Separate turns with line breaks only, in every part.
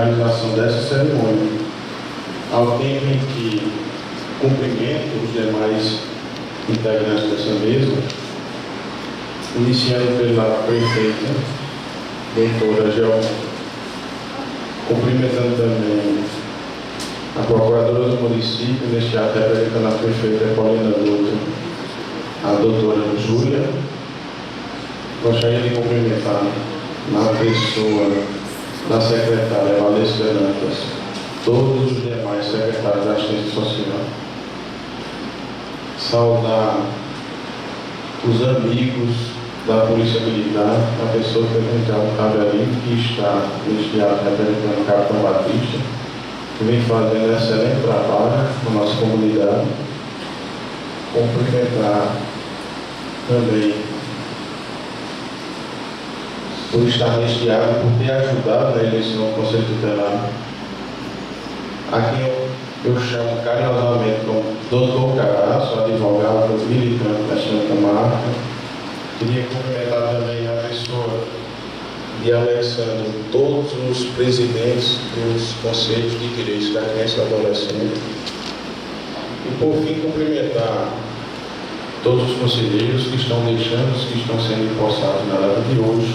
realização dessa cerimônia, ao tempo em que cumprimento os demais integrantes dessa mesa, iniciando pela prefeita, doutora Gelma, cumprimentando também a procuradora do município, neste ato representando a prefeita Paulina Dutra, a doutora Júlia. Gostaria de cumprimentar na pessoa da secretária Valesca Dantas, todos os demais secretários da assistência social. Saudar os amigos da Polícia Militar, a pessoa que representava o Cabelinho, que está neste ato representando o Capitão Batista, que vem fazendo excelente trabalho na nossa comunidade. Cumprimentar também por estar neste ato, por ter ajudado na eleição do Conselho Tutelar, a quem eu chamo carinhosamente como Dr. Caraço, advogado militante da Santa Marta. Queria cumprimentar também a pessoa de Alexandre, todos os presidentes dos conselhos de direitos da criança e do adolescente. E por fim cumprimentar todos os conselheiros que estão deixando, os que estão sendo empossados na data de hoje,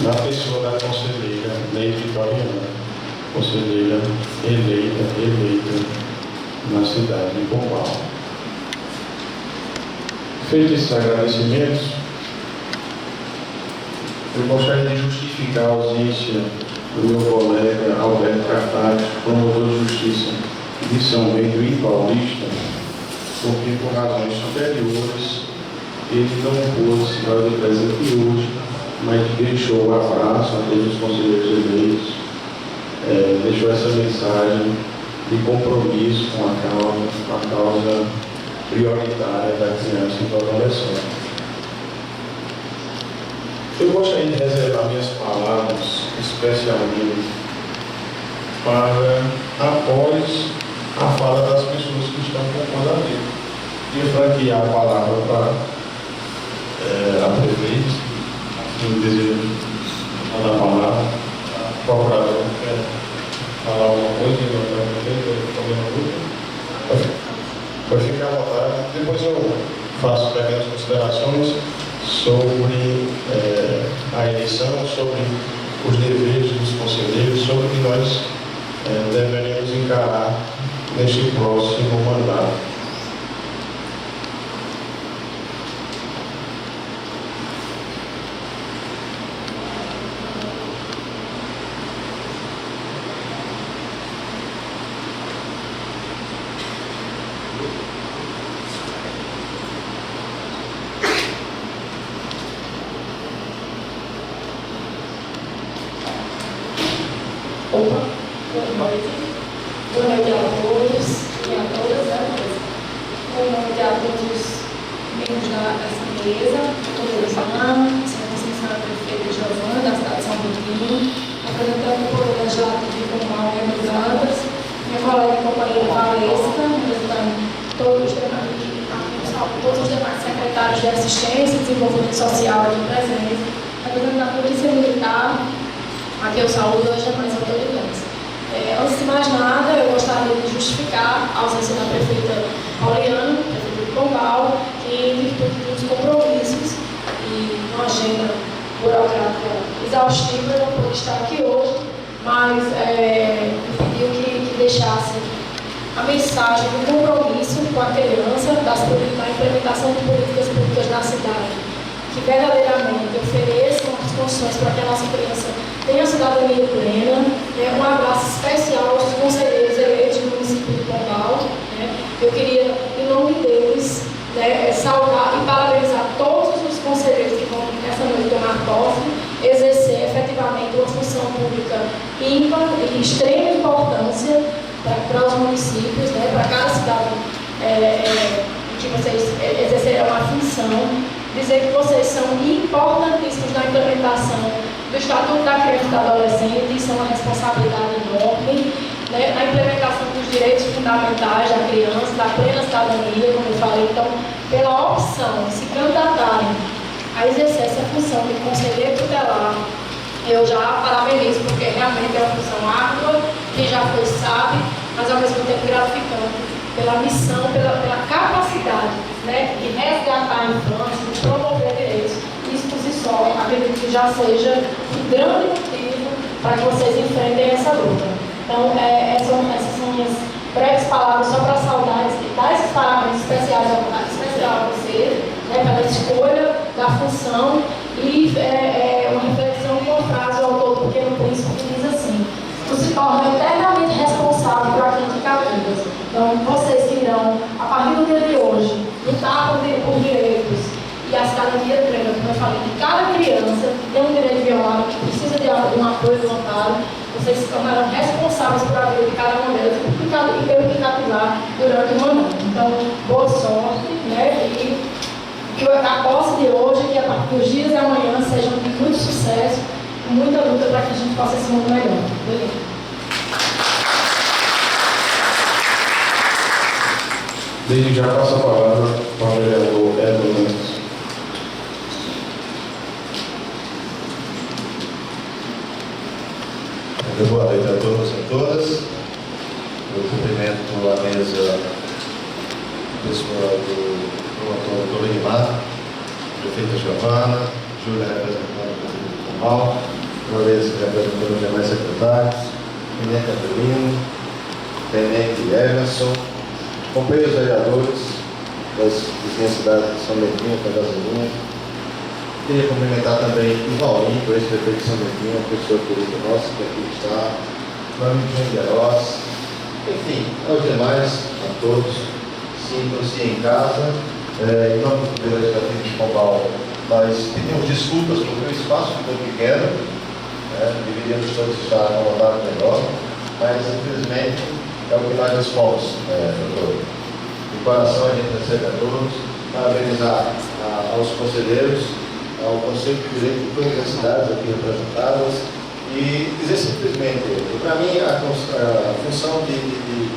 na pessoa da conselheira Neide Vitoriana, conselheira eleita na cidade de Pombal. Feitos esses agradecimentos, eu gostaria de justificar a ausência do meu colega Alberto Cartaz, promotor de justiça de São Bento e Paulista, porque por razões superiores ele não pôde se fazer presente hoje, mas deixou o abraço a todos os conselheiros eleitos, deixou essa mensagem de compromisso com a causa prioritária da criança e do adolescente. Eu gostaria de reservar minhas palavras especialmente para após a fala das pessoas que estão compondo a vida. Queria franquear a palavra para a prefeita, que deseja dar a palavra, a procuradora quer falar alguma coisa em nome da prefeita, pode ficar à vontade. Depois eu faço pequenas considerações sobre a eleição, sobre os deveres dos conselheiros, sobre o que nós deveremos encarar neste próximo mandato.
Boa noite a todos e a todas. Boa noite a todos os membros dessa mesa, doutora Isana, senhora prefeita Giovana, da cidade de São Bentinho, representando o Poder Legislativo de Pombal, Dantas, minha colega e companheira Valesca, representando todos os demais secretários de assistência e desenvolvimento social aqui presentes, representando a Polícia Militar, a que eu saúdo as demais autoridades. Antes de mais nada, eu gostaria de justificar a ausência da prefeita Pauliana, prefeita de Pombal, que em virtude dos compromissos e uma agenda burocrática exaustiva não pôde estar aqui hoje, mas me pediu que deixasse a mensagem do compromisso com a criança na implementação de políticas públicas na cidade, que verdadeiramente ofereçam as condições para que a nossa criança tenha cidadania plena. Um abraço especial aos conselheiros eleitos do município de Pombal. Eu queria, em nome deles, saudar e parabenizar todos os conselheiros que vão nessa noite tomar posse, exercer efetivamente uma função pública ímpar e de extrema importância para os municípios, para cada cidade que vocês exercerão a função. Dizer que vocês são importantíssimos na implementação do Estatuto da Criança e do Adolescente, isso é uma responsabilidade enorme, na implementação dos direitos fundamentais da criança, da plena cidadania, como eu falei. Então, pela opção de se candidatarem a exercer essa função de conselheiro tutelar Eu já parabenizo, porque realmente é uma função árdua, quem já foi sabe, mas ao mesmo tempo gratificante, pela missão, pela capacidade, né, de resgatar a infância, de promover direitos. Isso por si só, acredito que já seja um grande motivo para que vocês enfrentem essa luta. Então, essas são minhas breves palavras só para saudar e dar esses parabéns especial a você, né, pela escolha da função e uma reflexão com a frase do autor do Pequeno Príncipe que diz assim: tu se torna eternamente responsável por aquilo que cativas. Então, vocês que irão, a partir do dia de hoje, lutar por direitos e as garantias plenas, como eu falei, que cada criança que tem um direito violado, que precisa de um apoio voluntário, vocês se tornarão responsáveis por a vida de cada uma delas e pelo que cativar durante o ano. Então, boa sorte, né? E que a posse de hoje, que a partir dos dias de amanhã sejam de muito sucesso, com muita luta para que a gente possa esse mundo melhor. Beleza?
Desde já passo a palavra para o vereador Edson Mendes.
Boa noite a todos e a todas. Eu cumprimento a mesa pessoal do promotor Dr. Edmar, prefeita Giovana, Júlia representando o prefeito Comal, Floresta representando os demais secretários, Tenente Adelino, Tenente Everson, companheiros vereadores das vizinhas cidades de São Bentinho, Pedazinho. Queria cumprimentar também o Valmir, o ex-prefeito de São Bentinho, uma pessoa querida nossa que aqui está, meu amigo João de Heróis, enfim, aos demais, a todos, sintam-se em casa. Em nome do Poder Legislativo de Pombal, nós pedimos desculpas porque o espaço ficou pequeno, deveríamos todos estar acomodados melhor, mas infelizmente é o que nós dispomos, doutor. De coração a gente recebe a todos, parabenizar aos conselheiros, ao Conselho de Direito de todas as cidades aqui representadas e dizer simplesmente, para mim a função de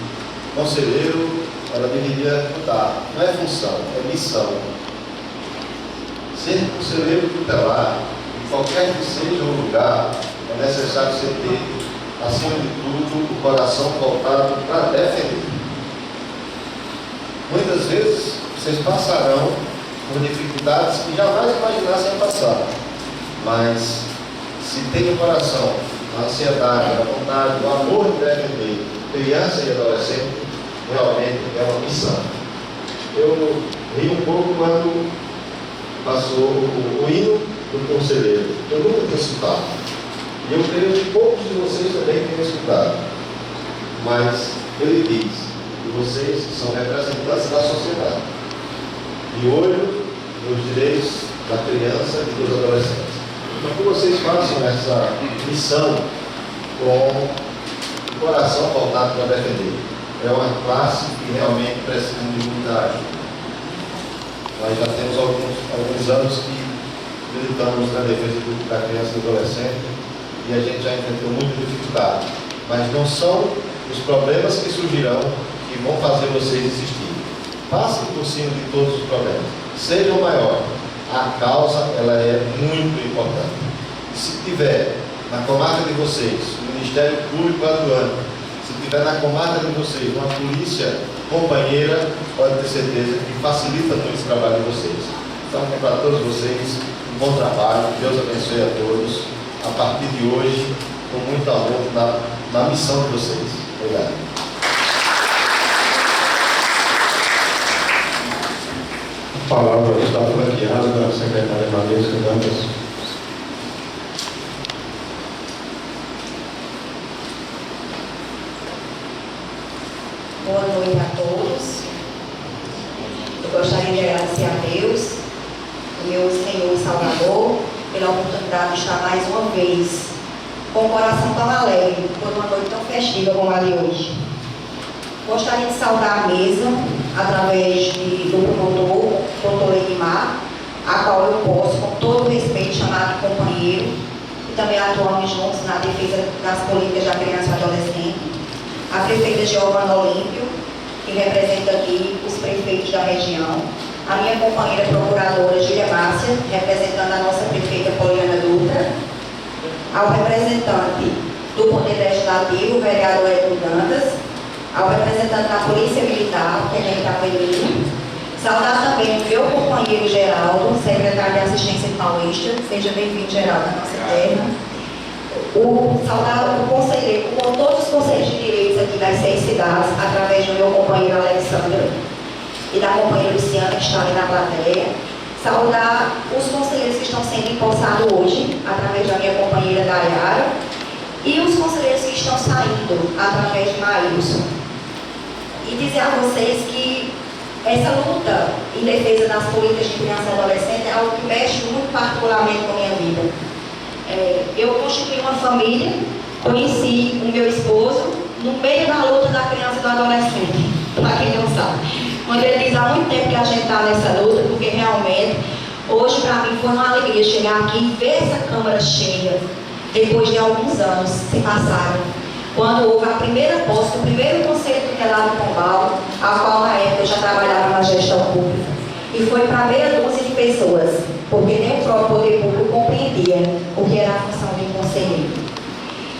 conselheiro, ela deveria mudar, não é função, é missão. Ser conselheiro tutelar, em qualquer que seja o lugar, é necessário você ter, acima de tudo, o coração voltado para defender. Muitas vezes vocês passarão por dificuldades que jamais imaginassem passar, mas se tem no coração a ansiedade, a vontade, o amor de defender criança e adolescente, realmente é uma missão. Eu ri um pouco quando passou o hino do conselheiro. Eu nunca tinha escutado. E eu creio que poucos de vocês também tenham escutado. Mas ele diz que vocês são representantes da sociedade. De olho nos direitos da criança e dos adolescentes. Então que vocês façam essa missão com o coração voltado para defender. É uma classe que realmente precisa de muita ajuda. Nós já temos alguns anos que militamos na defesa da criança e do adolescente e a gente já enfrentou muita dificuldade. Mas não são os problemas que surgirão que vão fazer vocês existir. Passem por cima de todos os problemas. Seja o maior. A causa, ela é muito importante. Se tiver na comarca de vocês, o Ministério Público atuando, se tiver na comarca de vocês uma polícia companheira, pode ter certeza que facilita muito o trabalho de vocês. Então, para todos vocês, um bom trabalho, Deus abençoe a todos, a partir de hoje, com muito amor na missão de vocês. Obrigado.
A palavra está franqueada da secretária Vanessa Dantas.
Boa noite a todos. Eu gostaria de agradecer a Deus, o meu Senhor e Salvador, pela oportunidade de estar mais uma vez com o coração tão alegre por uma noite tão festiva como a de hoje. Gostaria de saudar a mesa através do promotor, doutor Edmar, a qual eu posso, com todo o respeito, chamar de companheiro, e também atuamos juntos na defesa das políticas da criança e adolescente. A prefeita Giovana Olímpio, que representa aqui os prefeitos da região, a minha companheira procuradora Júlia Márcia, representando a nossa prefeita Poliana Dutra, ao representante do Poder Legislativo, o vereador Edmundo Dantas, ao representante da Polícia Militar, que é quem está pedindo. Saudar também o meu companheiro Geraldo, secretário de Assistência Paulista, seja bem-vindo, Geraldo, à nossa terra. Saudar o conselheiro, com todos os conselheiros de direitos aqui das 6 cidades, através do meu companheiro Alexandre e da companheira Luciana, que está ali na plateia. Saudar os conselheiros que estão sendo empossados hoje, através da minha companheira Dayara, e os conselheiros que estão saindo, através de Maílson. E dizer a vocês que essa luta em defesa das políticas de criança e adolescente é algo que mexe muito particularmente com a minha vida. Eu constituí uma família, conheci o meu esposo no meio da luta da criança e do adolescente, para quem não sabe. Quando ele diz há muito tempo que a gente está nessa luta, porque realmente, hoje para mim foi uma alegria chegar aqui e ver essa Câmara cheia, depois de alguns anos se passaram, quando houve a primeira posse do primeiro Conselho Tutelar do Pombal, a qual na época eu já trabalhava na gestão pública. E foi para meia dúzia de pessoas, porque nem o próprio poder público compreendia o que era a função de um conselheiro.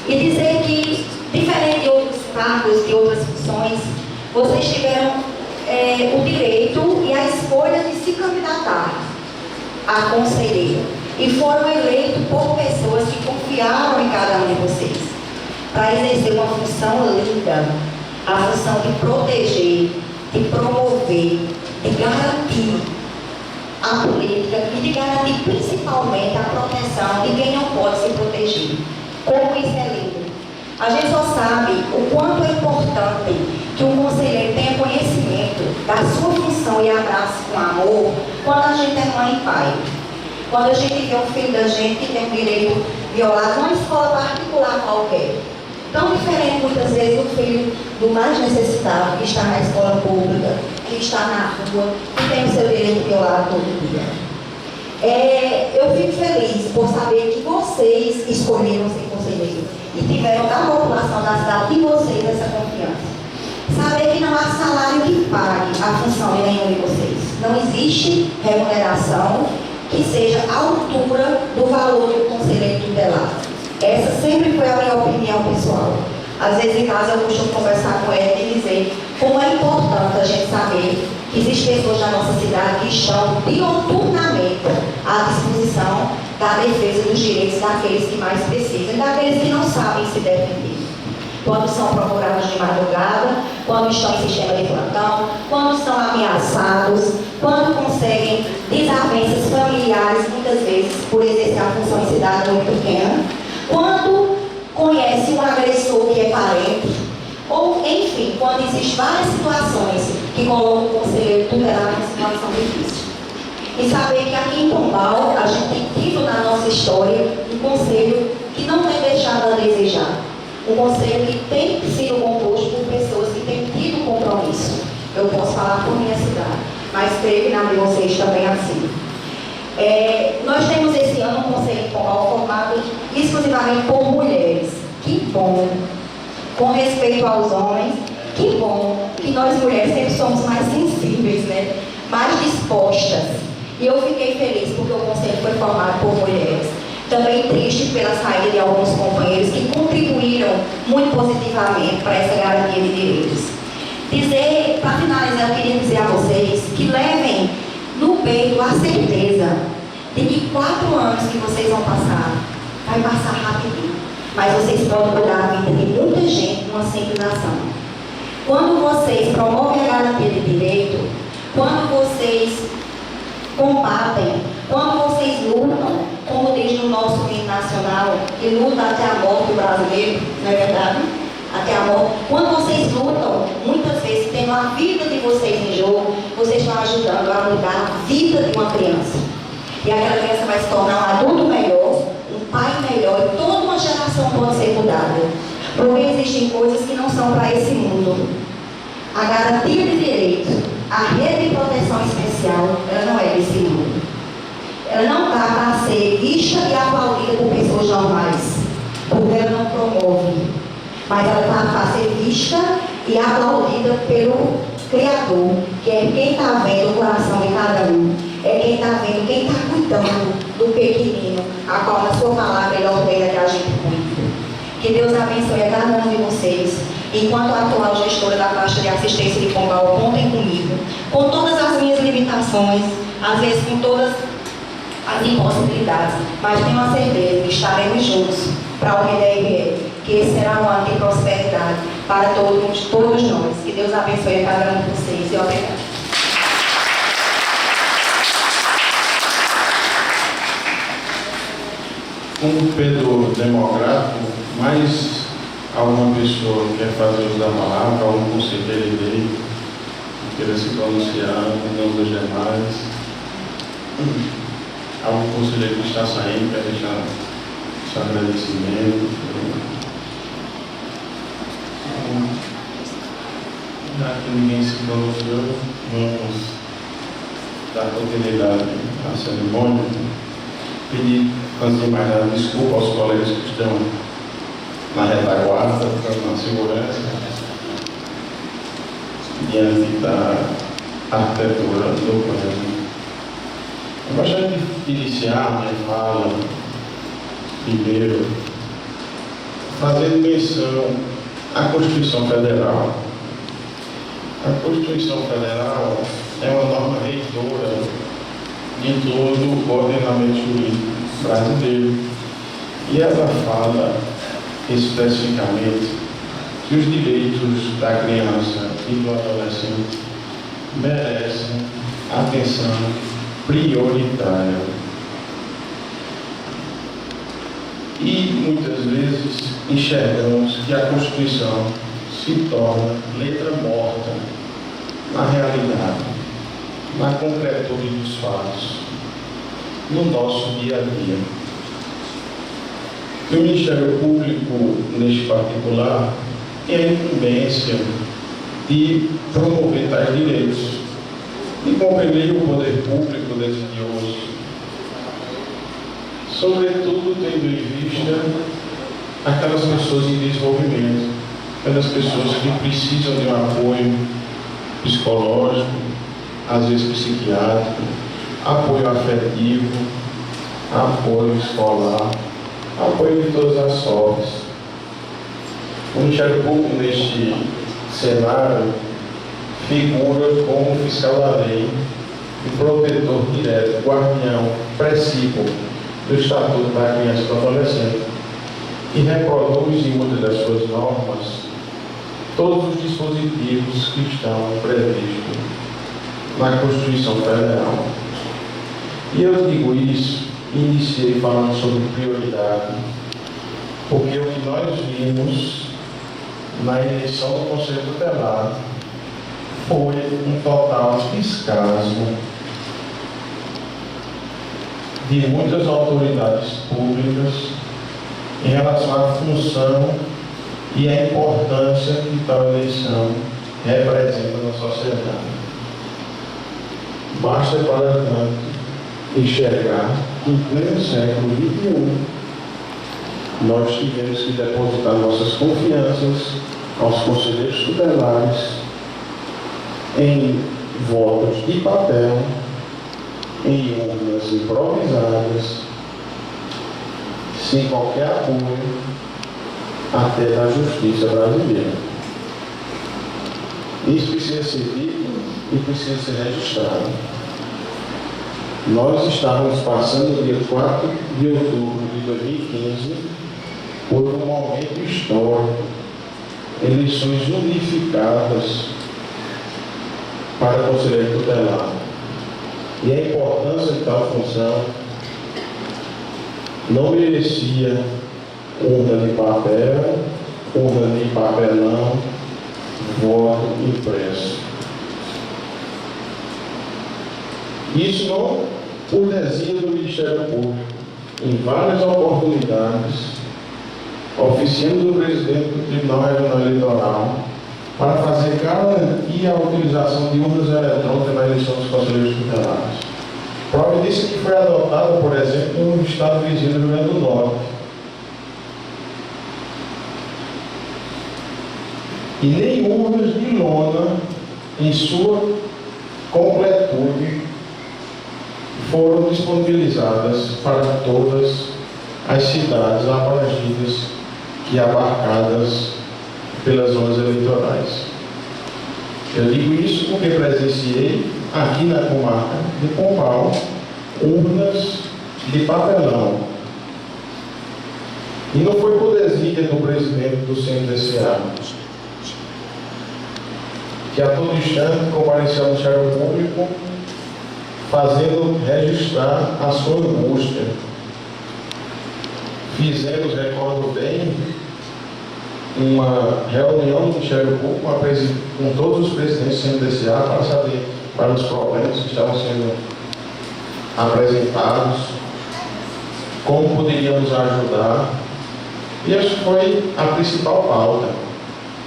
E dizer que, diferente de outros cargos, de outras funções, vocês tiveram o direito e a escolha de se candidatar a conselheiro. E foram eleitos por pessoas que confiaram em cada um de vocês, para exercer uma função linda, a função de proteger, de promover, de garantir a política e de garantir principalmente a proteção de quem não pode se proteger. Como isso é lindo. A gente só sabe o quanto é importante que um conselheiro tenha conhecimento da sua função e abrace com amor quando a gente é mãe e pai. Quando a gente vê um filho da gente que tem um direito violado numa escola particular qualquer. Tão diferente muitas vezes do filho do mais necessitado, que está na escola pública, que está na rua, que tem o seu direito violado todo dia. Eu fico feliz por saber que vocês escolheram ser conselheiro e tiveram da população da cidade de vocês essa confiança. Saber que não há salário que pague a função de nenhum de vocês. Não existe remuneração que seja à altura do valor do conselheiro tutelar. Essa sempre foi a minha opinião pessoal. Às vezes em casa eu costumo conversar com ele e dizer como é importante a gente saber que existem pessoas na nossa cidade que estão dioturnamente à disposição da defesa dos direitos daqueles que mais precisam e daqueles que não sabem se defender. Quando são procurados de madrugada, quando estão em sistema de plantão, quando são ameaçados, quando conseguem desavenças familiares, muitas vezes por exercer a função em cidade muito pequena, quando conhece um agressor que é parente, ou, enfim, quando existem várias situações que colocam o conselheiro tutelar em situação difícil. E saber que aqui em Pombal, a gente tem tido na nossa história um conselho que não tem deixado a desejar. Um conselho que tem sido composto por pessoas que têm tido compromisso. Eu posso falar por minha cidade, mas creio que na de vocês também é assim. Nós temos esse ano um conselho de Pombal formado exclusivamente por mulheres. Que bom! Com respeito aos homens, que bom que nós mulheres sempre somos mais sensíveis, né? Mais dispostas. E eu fiquei feliz porque o conselho foi formado por mulheres. Também triste pela saída de alguns companheiros que contribuíram muito positivamente para essa garantia de direitos. Para finalizar, eu queria dizer a vocês que levem no peito a certeza de que 4 anos que vocês vão passar, vai passar rapidinho. Mas vocês podem mudar a vida de muita gente numa simples ação. Quando vocês promovem a garantia de direito, quando vocês combatem, quando vocês lutam, como diz no nosso hino nacional, que luta até a morte do brasileiro, não é verdade? Até a morte. Quando vocês lutam, muitas vezes tendo a vida de vocês em jogo, vocês estão ajudando a mudar a vida de uma criança. E aquela criança vai se tornar um adulto melhor, um pai melhor, e toda uma geração pode ser mudada. Porque existem coisas que não são para esse mundo. A garantia de direitos, a rede de proteção especial, ela não é desse mundo. Ela não dá para ser vista e aplaudida por pessoas normais, porque ela não promove. Mas ela está para ser vista e aplaudida pelo Criador, que é quem está vendo o coração de cada um. É quem está vendo, quem está cuidando do pequenino, a qual na sua palavra ele ordena que a gente cuide. Que Deus abençoe a cada um de vocês. Enquanto atual gestora da pasta de assistência de Pombal, contem comigo, com todas as minhas limitações, às vezes com todas as impossibilidades, mas tenho a certeza que estaremos juntos para o que der e vier, que esse será um ano de prosperidade para todos nós. Que Deus abençoe a cada um de vocês e obrigado.
Como Pedro democrático, mais alguma pessoa quer fazer uso da palavra, algum conselheiro dele, queira se pronunciar em nome dos demais. Algum conselheiro que está saindo, quer deixar seu agradecimento. Já que ninguém se pronunciou, vamos dar continuidade à cerimônia. Pedir, antes de mais nada, desculpa aos colegas que estão na retaguarda, na segurança, diante da arquitetura do prédio. Eu gostaria de iniciar minha fala, primeiro, fazendo menção à Constituição Federal. A Constituição Federal é uma norma reitora de todo o ordenamento jurídico brasileiro. E ela fala especificamente que os direitos da criança e do adolescente merecem atenção prioritária. E muitas vezes enxergamos que a Constituição se torna letra morta na realidade, na concretude dos fatos, no nosso dia a dia. O Ministério Público, neste particular, tem a incumbência de promover tais direitos, de compreender o poder público desidioso, sobretudo tendo em vista aquelas pessoas em desenvolvimento, aquelas pessoas que precisam de um apoio psicológico, às vezes psiquiátrico, apoio afetivo, apoio escolar, apoio de todas as sortes. O Ministério Público, neste cenário, figura como fiscal da lei, e protetor direto, guardião, precípio do Estatuto da Criança e do Adolescente, e reproduz em muitas das suas normas todos os dispositivos que estão previstos na Constituição Federal. E eu digo isso, iniciei falando sobre prioridade, porque o que nós vimos na eleição do Conselho Tutelar foi um total descaso de muitas autoridades públicas em relação à função e à importância que tal eleição representa na sociedade. Basta, para tanto, enxergar que em pleno século XXI nós tivemos que depositar nossas confianças aos conselheiros tutelares em votos de papel, em urnas improvisadas, sem qualquer apoio até da justiça brasileira. Isso precisa ser dito e precisa ser registrado. Nós estávamos passando no dia 4 de outubro de 2015 por um momento histórico, eleições unificadas para conselheiro tutelar. E a importância de tal função não merecia urna de papel, urna de papelão, voto impresso. Isso não por desígnio do Ministério Público. Em várias oportunidades, oficiamos o presidente do Tribunal Regional Eleitoral para fazer garantir a utilização de urnas eletrônicas na eleição dos conselheiros tutelares. Prova disso que foi adotada, por exemplo, no estado vizinho do Rio Grande do Norte. E nem urnas de lona, em sua completude, foram disponibilizadas para todas as cidades abrangidas e abarcadas pelas zonas eleitorais. Eu digo isso porque presenciei aqui na comarca de Pombal urnas de papelão. E não foi por desídia do presidente do CNDCA, que a todo instante compareceu ao Ministério Público fazendo registrar a sua angústia. Fizemos, recordo bem, uma reunião no Ministério Público com todos os presidentes do CNDCA para saber para os problemas que estavam sendo apresentados, como poderíamos ajudar. E essa foi a principal pauta,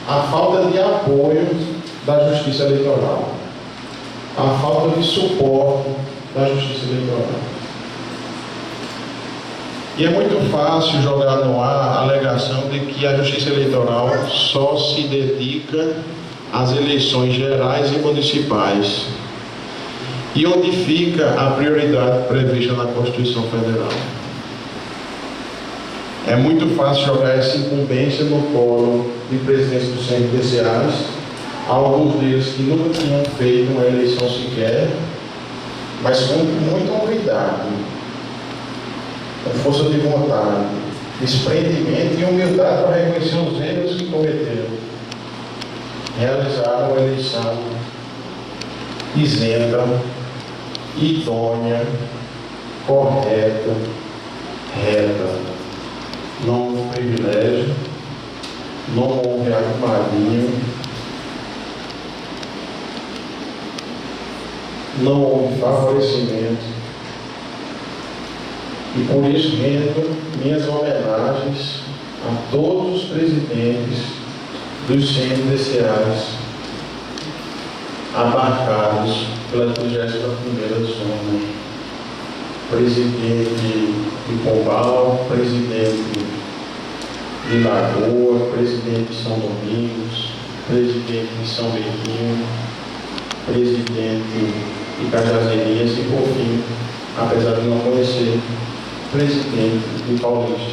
a falta de apoio da Justiça Eleitoral, a falta de suporte da Justiça Eleitoral. E é muito fácil jogar no ar a alegação de que a Justiça Eleitoral só se dedica às eleições gerais e municipais. E onde fica a prioridade prevista na Constituição Federal? É muito fácil jogar essa incumbência no colo de presidentes do CNDCAs, alguns deles que nunca tinham feito uma eleição sequer, mas com muita humildade, com força de vontade, desprendimento e humildade para reconhecer os erros que cometeram. Realizaram uma eleição isenta, idônea, correta, reta. Não houve privilégio, não houve arrumadinho, não houve favorecimento. E por isso rendo minhas homenagens a todos os presidentes dos CNDCAs abarcados pela 31ª zona. Presidente de Pombal, presidente de Lagoa, presidente de São Domingos, presidente de São Bertinho, presidente de Cajazeirinhas e, por fim, apesar de não conhecer, presidente de Paulista.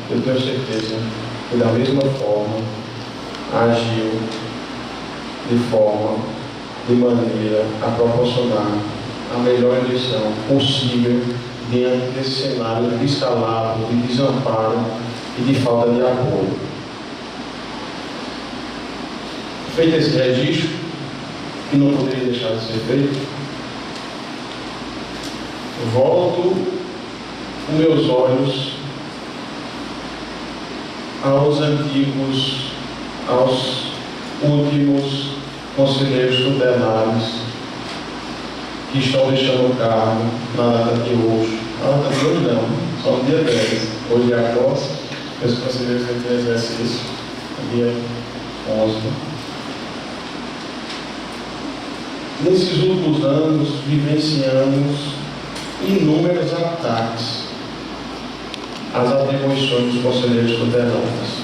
Eu tenho certeza que, da mesma forma, agiu de maneira a proporcionar a melhor eleição possível diante desse cenário de descalabro, de desamparo e de falta de apoio. Feito esse registro, que não poderia deixar de ser feito, volto os meus olhos aos últimos conselheiros tutelares que estão deixando o cargo na data de hoje. Na data de hoje não, só no dia 10. Hoje é a posse, os conselheiros entram em exercício, dia 11. Nesses últimos anos, vivenciamos inúmeros ataques às atribuições dos conselheiros tutelares.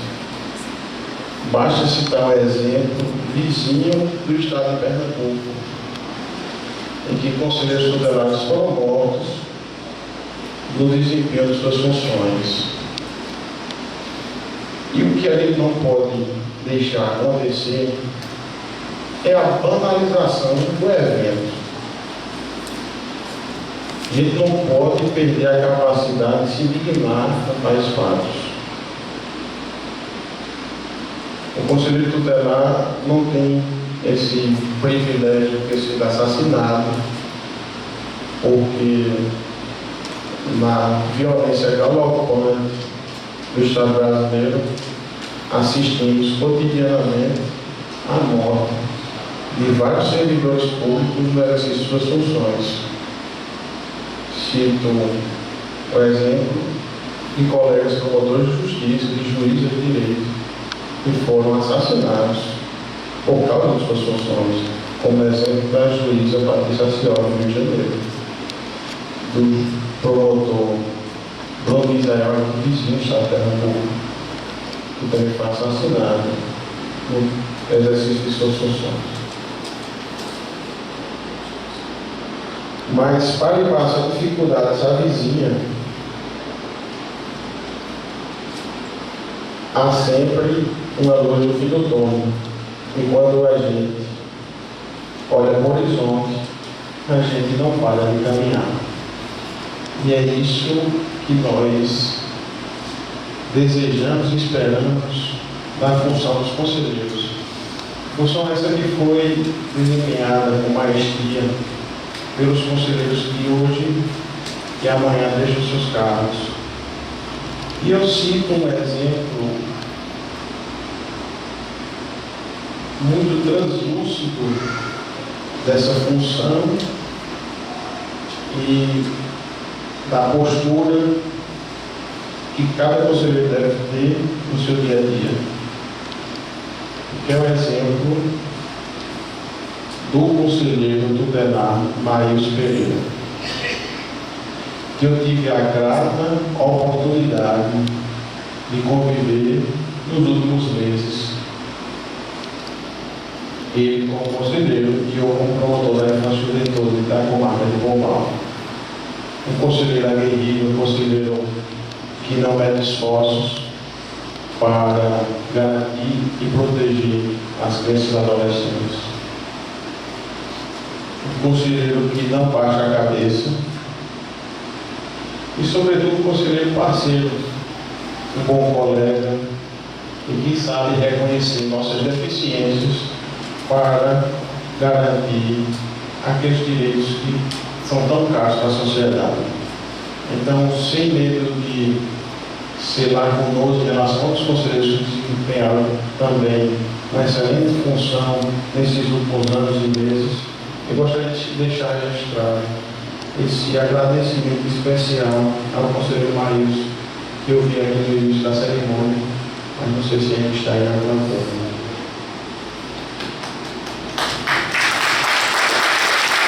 Basta citar um exemplo vizinho do estado de Pernambuco, em que conselheiros tutelares foram mortos no desempenho de suas funções. E o que a gente não pode deixar acontecer é a banalização do evento. A gente não pode perder a capacidade de se indignar com tais fatos. O conselheiro tutelar não tem esse privilégio de ter sido assassinado, porque na violência galopante do Estado brasileiro assistimos cotidianamente à morte de vários servidores públicos no exercício de suas funções. Cito o exemplo de colegas promotores de justiça, de juízes de direito, que foram assassinados por causa de suas funções, como exemplo da juíza Patrícia Cioli, no Rio de Janeiro, do promotor Bruno Israel, vizinho do Estado de Pernambuco, que também foi assassinado no exercício de suas funções. Mas para passar dificuldades à vizinha, há sempre uma luz no fim do túnel. E quando a gente olha para o horizonte, a gente não para de caminhar. E é isso que nós desejamos e esperamos da função dos conselheiros. Função essa que foi desempenhada com maestria pelos conselheiros que hoje e amanhã deixam seus cargos. E eu cito um exemplo muito translúcido dessa função e da postura que cada conselheiro deve ter no seu dia a dia. Que é o exemplo do conselheiro tutelar Maílson Pereira, que eu tive a grata oportunidade de conviver nos últimos meses. Ele como conselheiro e eu como promotor da infância e juventude da comarca de Pombal. Um conselheiro aguerrido, um conselheiro que não mede esforços para garantir e proteger as crianças e adolescentes. Um conselheiro que não baixa a cabeça e, sobretudo, um conselheiro parceiro, um bom colega e que sabe reconhecer nossas deficiências para garantir aqueles direitos que são tão caros para a sociedade. Então, sem medo de ser lacunoso em relação a outros conselheiros que desempenharam também uma excelente função nesses últimos anos e meses, eu gostaria de deixar registrado esse agradecimento especial ao conselheiro Maílson, que eu vi aqui no início da cerimônia, mas não sei se ainda está aí na plataforma.